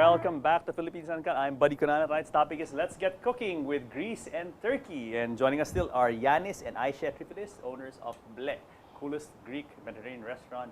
Welcome back to Philippines Uncut. I'm Buddy Kunana. Tonight's topic is Let's Get Cooking with Greece and Turkey. And joining us still are Yanis and Aisha Trifilis, owners of Ble, coolest Greek Mediterranean restaurant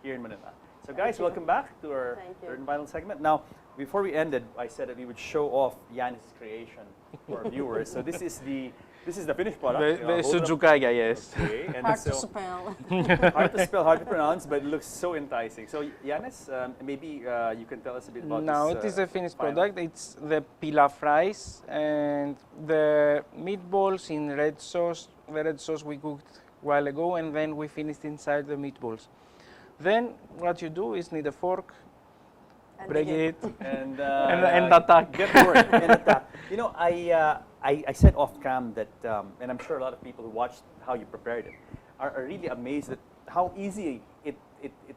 here in Manila. So guys, welcome back to our third and final segment. Now, before we ended, I said that we would show off Yanis' creation for our viewers. So this is the finished product. The Sujukaya, yes. Okay, and Hard so, to spell. hard to spell, hard to pronounce, but it looks so enticing. So Yanis, maybe you can tell us a bit about Now this. it is a finished final product. It's the pilaf rice and the meatballs in red sauce. The red sauce we cooked a while ago, and then we finished inside the meatballs. Then what you do is need a fork, And break again. it, and attack. Get to work and attack. You know, I said off cam that, and I'm sure a lot of people who watched how you prepared it are really amazed at how easy it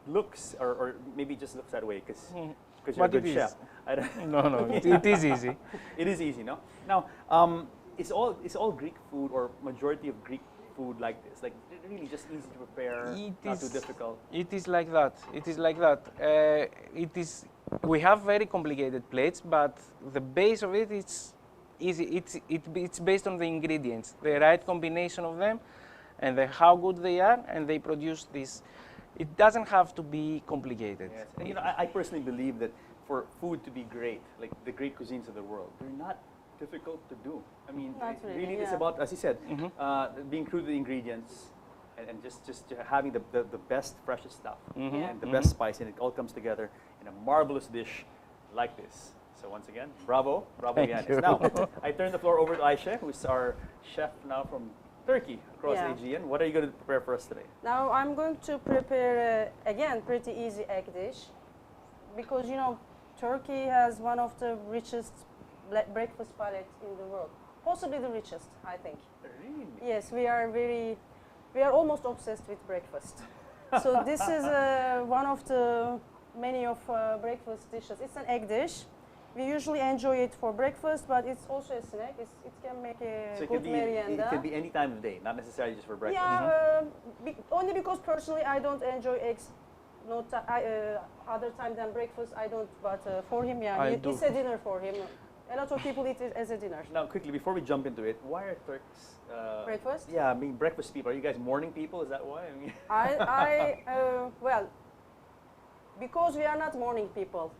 looks, or maybe it just looks that way because you're a But good it chef. is. No, it is easy. It is easy, no? Now, is all Greek food or majority of Greek food like this? Like really just easy to prepare, not too difficult? It is like that. It is like that. We have very complicated plates, but the base of it is easy. It's based on the ingredients, the right combination of them, and how good they are, and they produce this. It doesn't have to be complicated. Yes. And, you know, I personally believe that for food to be great, like the great cuisines of the world, they're not difficult to do. I mean, Not really, it's yeah. about, as you said, being true to the ingredients and just having the best, freshest stuff and the best spice, and it all comes together in a marvelous dish like this. So once again, bravo, Thank Yanis. you. Now, I turn the floor over to Aisha, who's our chef now from Turkey, across the Yeah. Aegean. What are you going to prepare for us today? Now I'm going to prepare, again, pretty easy egg dish. Because, you know, Turkey has one of the richest breakfast palettes in the world. Possibly the richest, I think. Really? Yes, we are almost obsessed with breakfast. So this is one of the many of breakfast dishes. It's an egg dish. We usually enjoy it for breakfast, but it's also a snack. It can make a So good merienda. it can be any time of day, not necessarily just for breakfast. Yeah, only because personally I don't enjoy eggs. No, other time than breakfast I don't. But for him, yeah, it's a dinner for him. A lot of people eat it as a dinner. Now, quickly before we jump into it, why are Turks? Breakfast? Yeah, I mean breakfast people. Are you guys morning people? Is that why? I mean, Well, because we are not morning people,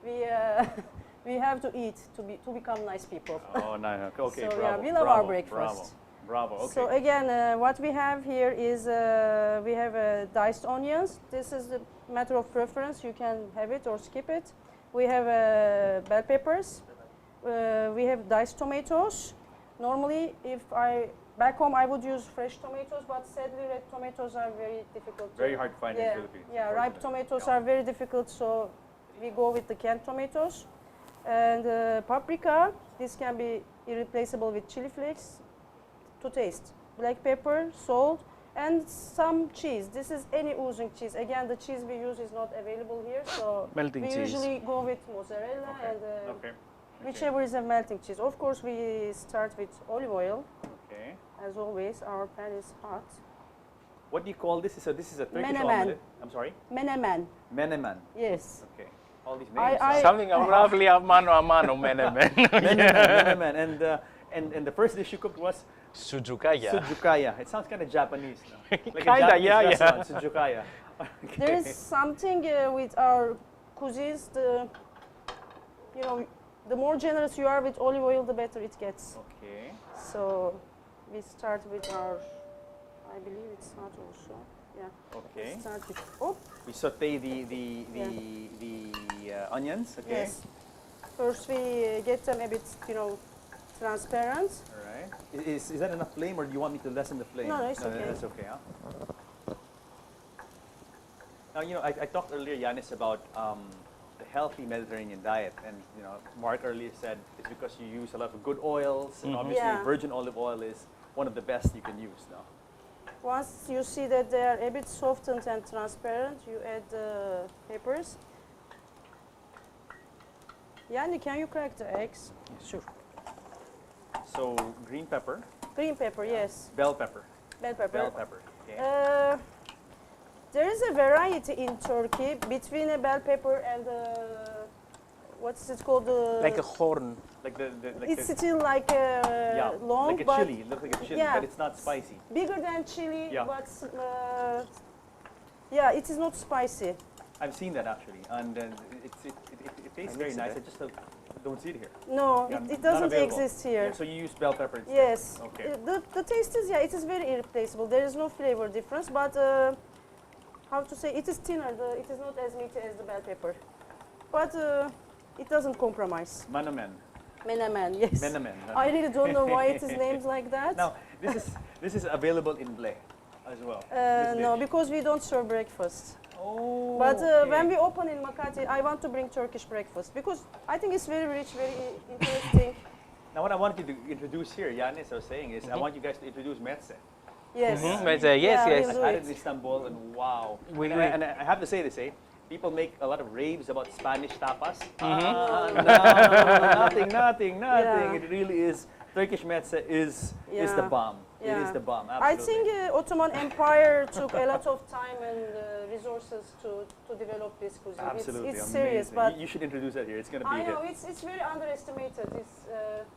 we have to eat to become nice people. oh no, okay, So, bravo, yeah, we love bravo, our breakfast. Bravo. Okay. So again, what we have here is we have diced onions. This is a matter of preference. You can have it or skip it. We have bell peppers. We have diced tomatoes. Normally, back home I would use fresh tomatoes, but sadly red tomatoes are very difficult. Very hard to find in the Philippines. Yeah, ripe tomatoes are very difficult, so we go with the canned tomatoes. And paprika, this can be irreplaceable with chili flakes to taste. Black pepper, salt, and some cheese. This is any oozing cheese. Again, the cheese we use is not available here, so Melting we cheese. usually go with mozzarella and Okay. whichever is a melting cheese. Of course, we start with olive oil. Okay. As always, our pan is hot. What do you call this? This is a Turkish Menemen. omelet. I'm sorry. Menemen. Menemen. Yes. Okay. All these names. Something roughly a mano, menemen. Menemen. And the first dish you cooked was Sujukaya. Sujukaya. It sounds kind of Japanese. No? Like Kinda, a Japanese yeah. restaurant, Sujukaya. Okay. There is something with our cuisines. The more generous you are with olive oil, the better it gets. Okay. So we start with our, I believe it's hot also. Yeah. Okay. Start with, We saute the onions. Okay. yes. First we get them a bit, transparent. All right. Is that enough flame, or do you want me to lessen the flame? No, it's okay. That's okay, huh? Now, I talked earlier, Yanis, about the healthy Mediterranean diet, and Mark earlier said it's because you use a lot of good oils, and obviously Yeah. virgin olive oil is one of the best you can use now. Once you see that they are a bit softened and transparent, you add the peppers. Yani, can you crack the eggs? Sure. So green pepper. Green pepper, yes. Bell pepper. Bell pepper. Bell pepper. Okay. There is a variety in Turkey between a bell pepper and what's it called? Like a horn. Like It's the, still like yeah, long, like a but chili. It looks like a chili, yeah. but it's not spicy. bigger than chili. Yeah. But yeah, it is not spicy. I've seen that actually, and it tastes very nice. I just don't see it here. No, Yeah, it not doesn't available. exist here. Yeah, so you use bell pepper instead? Yes. Okay. The taste is, yeah, it is very irreplaceable. There is no flavor difference, but how to say, it is thinner. It is not as meaty as the bell pepper. But it doesn't compromise. Manamen. Menemen, yes. Menemen. I really don't know why it is named like that. Now, this is available in Blé as well. No, because we don't serve breakfast. Oh, But okay. when we open in Makati, I want to bring Turkish breakfast because I think it's very rich, very interesting. Now, what I want you to introduce here, Yanis was saying, is I want you guys to introduce meze. Yes. But, yes, Yeah, yes. we'll do I had it. it in Istanbul, and wow. We and, do it. and I have to say this, people make a lot of raves about Spanish tapas. Mm-hmm. No, nothing. Yeah. It really is. Turkish meze is the Yeah. bomb. It Yeah. is the bomb. I Absolutely. think Ottoman Empire took a lot of time and resources to develop this cuisine. Absolutely. It's serious, amazing. but You should introduce that here. It's going to be I a hit. know it's very underestimated.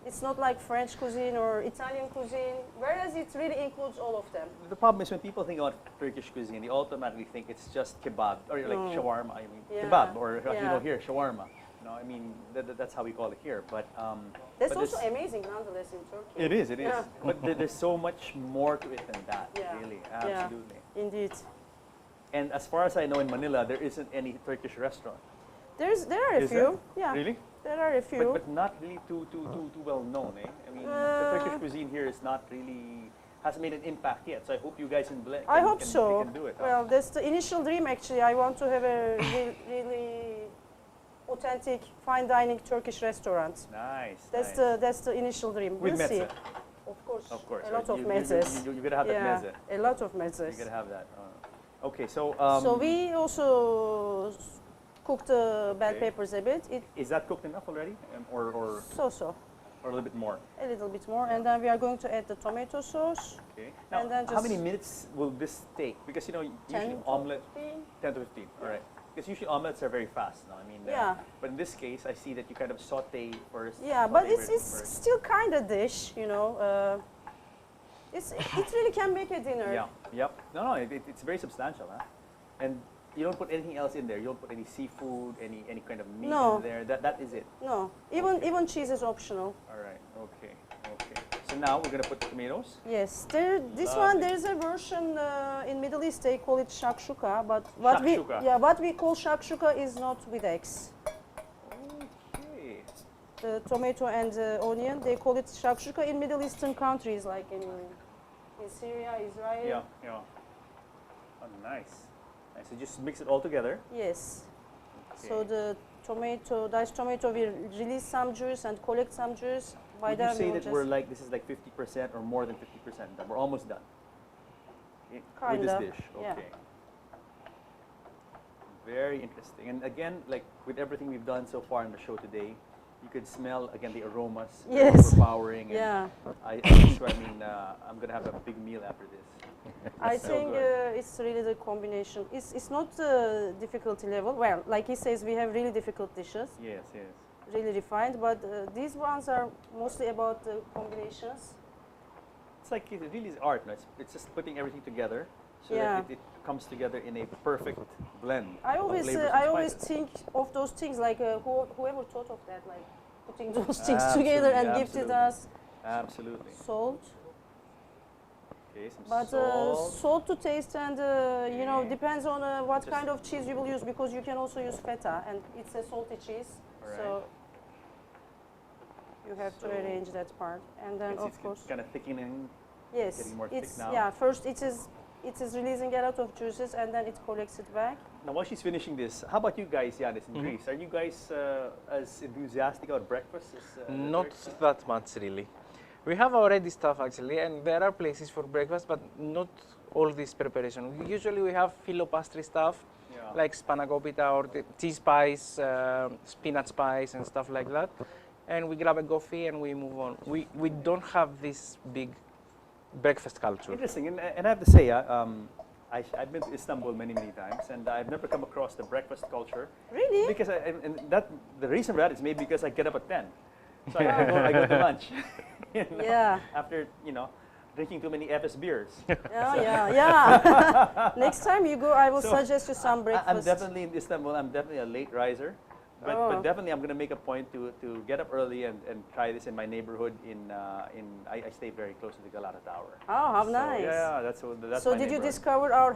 It's not like French cuisine or Italian cuisine, whereas it really includes all of them. The problem is when people think about Turkish cuisine, they automatically think it's just kebab or like No. shawarma. I mean, Yeah. kebab or you Yeah. know here shawarma. You know, I mean that's how we call it here. But That's but also it's- amazing nonetheless in Turkey. it is. Yeah. But there's so much more to it than that. Yeah. Really, Yeah. absolutely. Indeed. And as far as I know, in Manila, there isn't any Turkish restaurant. There are a Is few. Yeah. Really? There are a few. But not really too well known, eh? I mean, the Turkish cuisine here is not really hasn't made an impact yet. So I hope you guys in Blé I hope can so. do it. Huh? Well, that's the initial dream actually. I want to have a really authentic fine dining Turkish restaurant. Nice. That's the initial dream. With we'll see. meze. Of course. Of course. A lot of You mezzes. you're gonna have Yeah, that meze. a lot of mezzes. You're gonna have that. Okay, so So we also cook the bell Okay. peppers a bit. is that cooked enough already, or So a little bit more? a little bit more, and then we are going to add the tomato sauce. Okay. Now, And then how many just- minutes will this take? Because usually 10 to omelet 15. 10 to 15. All right. Because usually omelets are very fast. No, I mean. Yeah. But in this case, I see that you kind of saute first. Yeah, but saute it's first. still kind of dish, you know. It really can make a dinner. Yeah. Yep. No, it's very substantial, huh? And you don't put anything else in there. You don't put any seafood, any kind of meat No. in there. That is it. No, even cheese is optional. All right. Okay. So now we're gonna put the tomatoes. Yes, this Lovely. one there's a version in Middle East they call it shakshuka, but what Shakshuka. what we call shakshuka is not with eggs. Okay. The tomato and the onion they call it shakshuka in Middle Eastern countries like in Syria, Israel. Yeah. Oh, nice. So just mix it all together. Yes. So Okay. the diced tomato will release some juice and collect some juice. By Would you then say we'll that we're like this is like 50% or more than 50%? That we're almost done with Kinda, this dish. yeah. Okay. Very interesting. And again, like with everything we've done so far in the show today, you could smell again the aromas. Very Yes. overpowering. And Yeah. I'm sure. I mean, I'm gonna have a big meal after this. I So think good. it's really the combination. It's not the difficulty level. Well, like he says, we have really difficult dishes, Yes. really refined, but these ones are mostly about the combinations. It's like it really is art. No? It's just putting everything together so Yeah. that it comes together in a perfect blend. I of always flavors and I always spices. think of those things like whoever thought of that, like putting those things together and gifted Absolutely. us Absolutely. salt. Okay, some But salt. salt to taste and you know Okay. depends on what Just- kind of cheese you will use because you can also use feta and it's a salty cheese. Alright. So you have to So arrange that part and then it's of course kind of thickening. yes getting more thick it's now. yeah first it is releasing a lot of juices and then it collects it back. Now, while she's finishing this, how about you guys, Yanis, in Mhm. Greece? Are you guys as enthusiastic about breakfast as the Not Turks? that much really. We have already stuff actually, and there are places for breakfast, but not all this preparation. Usually we have filopastry stuff, Yeah. like spanakopita or the cheese pies, spinach pies and stuff like that. And we grab a coffee and we move on. We don't have this big breakfast culture. Interesting, and I have to say, I've been to Istanbul many, many times, and I've never come across the breakfast culture. Really? Because the reason for that is maybe because I get up at 10. So I go to lunch. You know, Yeah. After, drinking too many FS beers. Yeah. Next time you go, I will So, suggest you some breakfast. I'm definitely in Istanbul. I'm definitely a late riser. But Oh. definitely I'm going to make a point to get up early and try this in my neighborhood. I stay very close to the Galata Tower. Oh, how So, nice. yeah, that's So my did you neighborhood. discover our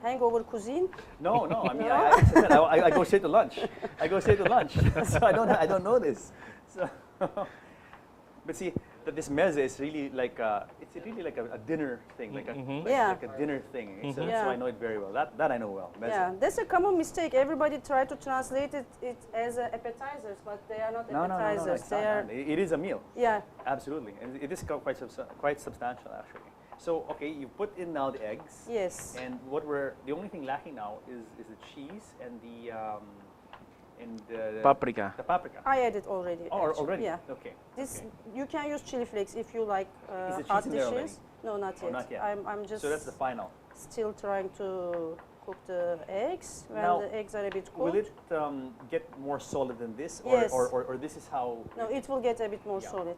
hangover cuisine? No. I mean, No? I go straight to lunch. I go straight to lunch. So I don't know this. So, but see, that this meze is really like it's really like a dinner thing, like Yeah. like a dinner thing. So, Yeah. so I know it very well. That I know well. Meze. Yeah, that's a common mistake. Everybody try to translate it as appetizers, but they are not No, appetizers. it's They not. are, It is a meal. yeah, Absolutely, and it is quite substantial actually. So okay, you put in now the eggs. yes. And the only thing lacking now is the cheese and the Paprika. The paprika. I added already. Oh, actually. already. Yeah. Okay. This okay. you can use chili flakes if you like Is the cheese hot in there already? dishes. No, not Oh, yet. not yet. I'm just So that's the final. still trying to cook the eggs. When Now, the eggs are a bit Will cooked, it get more solid than this, Yes. or this is how? no, it will get a bit more Yeah. solid.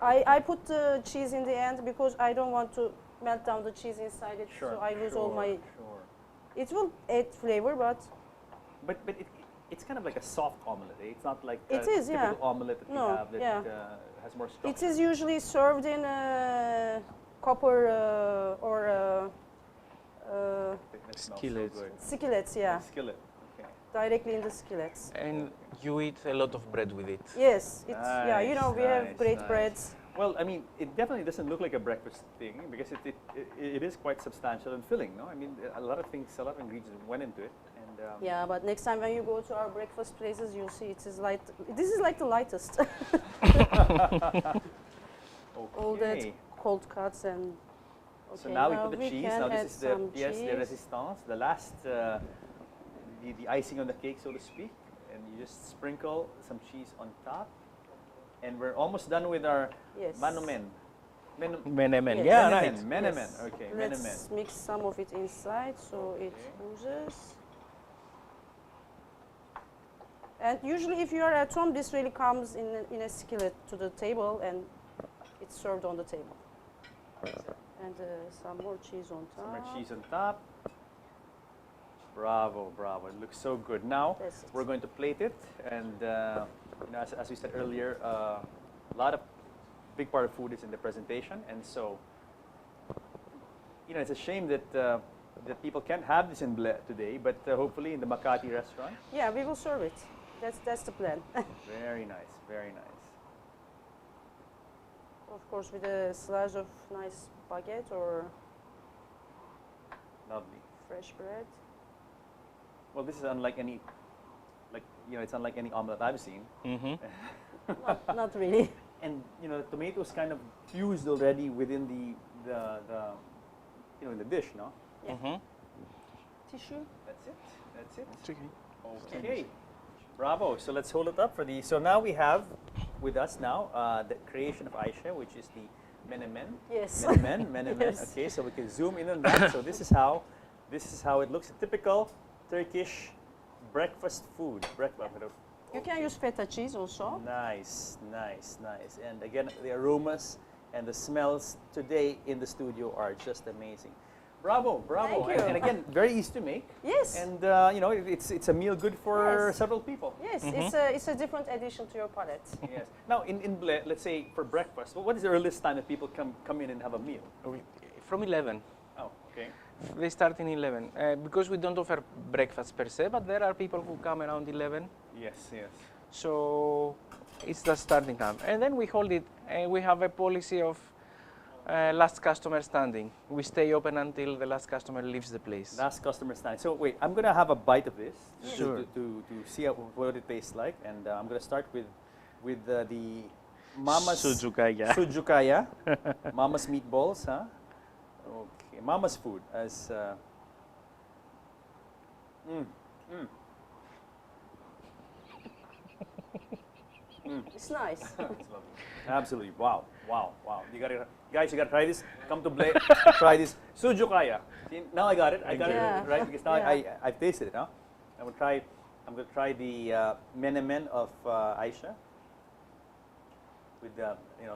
I put the cheese in the end because I don't want to melt down the cheese inside it, Sure. so I lose all sure, my. Sure. It will add flavor, but But it's kind of like a soft omelette. Eh? It's not like It a is, typical yeah. omelette that No, we have that yeah. has more structure. it is usually served in copper or That smells Skillet. So good. skillets, yeah, Skillet. Okay. directly in the skillets. And you eat a lot of bread with it. Yes, it's yeah. You know, Nice, we have nice, great nice. breads. Well, I mean, it definitely doesn't look like a breakfast thing because it is quite substantial and filling. No, I mean, a lot of ingredients went into it, and Yeah, but next time when you go to our breakfast places, you'll see it is light. This is like the lightest. All that Okay. cold cuts and. So Okay, now we put the cheese. can Now add this is the some the cheese. resistance, the last the icing on the cake, so to speak, and you just sprinkle some cheese on top, and we're almost done with our Yes. manomen. Menemen. Yes. Yeah, Menemen, right. menemen. Yes. Okay, Let's menemen. mix some of it inside so it oozes. And usually, if you are at home, this really comes in a skillet to the table, and it's served on the table. And some more cheese on top. Some more cheese on top. Bravo, bravo! It looks so good. Now That's it. we're going to plate it, and as we said earlier, a lot of big part of food is in the presentation, and so it's a shame that that people can't have this in Ble today, but hopefully in the Makati restaurant. Yeah, we will serve it. That's the plan. Very nice, very nice. Of course, with a slice of nice baguette or Lovely. fresh bread. Well, this is unlike any, it's unlike any omelet I've seen. Mm-hmm. Not really. And the tomatoes kind of fused already within the in the dish, no? Yeah. Mm-hmm. Tissue. That's it. That's it. It's okay. Okay. Bravo. So let's hold it up for the. So now we have with us now the creation of Aisha, which is the menemen. Yes. Menemen. Yes. Okay, so we can zoom in on that. So this is how it looks. A typical Turkish breakfast food. You can use feta cheese also. Nice, nice, nice. And again, the aromas and the smells today in the studio are just amazing. Bravo, bravo. Thank you. And again, very easy to make. Yes. And it's a meal good for Yes. several people. Yes, it's a different addition to your palate. Yes. Now in Ble, let's say for breakfast, what is the earliest time that people come in and have a meal? From 11. Oh, okay. They start in 11 because we don't offer breakfast per se, but there are people who come around 11. Yes, yes. So it's the starting time, and then we hold it. We have a policy of last customer standing. We stay open until the last customer leaves the place. Last customer standing. So wait, I'm gonna have a bite of this Sure. to see what it tastes like, and I'm gonna start with the Mama's Sucukaya. Sucukaya, Mama's meatballs, huh? Okay, Mama's food as. It's nice. It's lovely. Absolutely. Wow. Wow. Wow. Guys, you gotta try this. Come to Blake. Try this. Suju kaya. See, now I got it. I got Yeah. it right because now Yeah. I've tasted it. Now I'm gonna try the menemen of Aisha with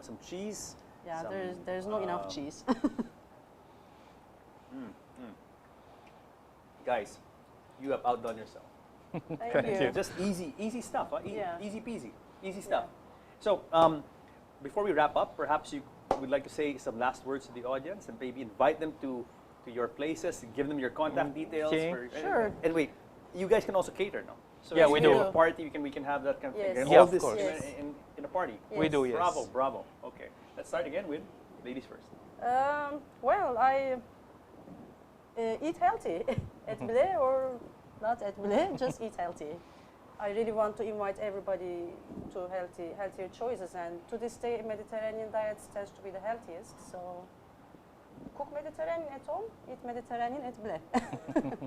some cheese. Yeah, some, there's not enough cheese. Guys, you have outdone yourself. Thank you. Just easy stuff. Huh? Yeah. Easy peasy, easy stuff. So before we wrap up, perhaps you would like to say some last words to the audience and maybe invite them to your places, give them your contact details. Okay. Sure. And wait, you guys can also cater, no? So Yeah, if we you do. have a party, we can have that kind of Yes. thing. And Yeah, all of this course. Yes. in a party. We do, yes. Bravo, bravo. Okay, let's start again with ladies first. Well, I eat healthy at Blé or not at Blé, just eat healthy. I really want to invite everybody to healthier choices, and to this day, Mediterranean diets tends to be the healthiest. So, cook Mediterranean at home, eat Mediterranean at Blé.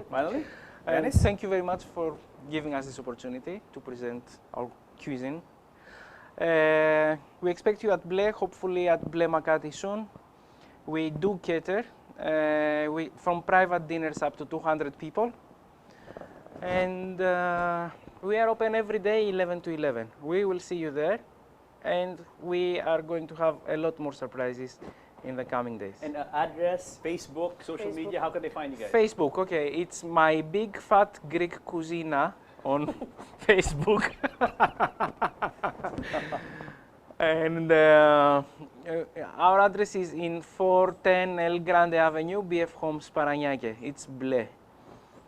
Finally, And Yanis? thank you very much for giving us this opportunity to present our cuisine. We expect you at Blé, hopefully at Blé Makati soon. We do cater from private dinners up to 200 people. And we are open every day 11 to 11. We will see you there. And we are going to have a lot more surprises in the coming days. And address, Facebook, social Facebook. media, how can they find you guys? Facebook, okay, it's my big fat Greek cuisina on Facebook. And our address is in 410 El Grande Avenue, BF Homes, Paranaque. It's Blé.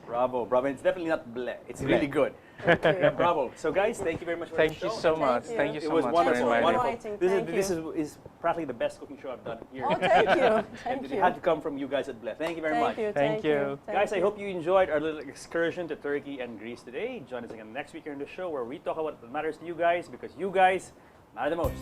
Bravo, bravo. It's definitely not bleh. It's Bleh. really good. Thank you. Bravo. So guys, thank you very much for Thank the you show. so Thank much. you. Thank you It so was much wonderful, for inviting me. wonderful. Thank This you. is practically the best cooking show I've done here. Oh, thank you. And Thank it you. had to come from you guys at Bleh. Thank you very much. Thank you. Thank you. Guys, I hope you enjoyed our little excursion to Turkey and Greece today. Join us again next week here on the show where we talk about what matters to you guys because you guys matter the most.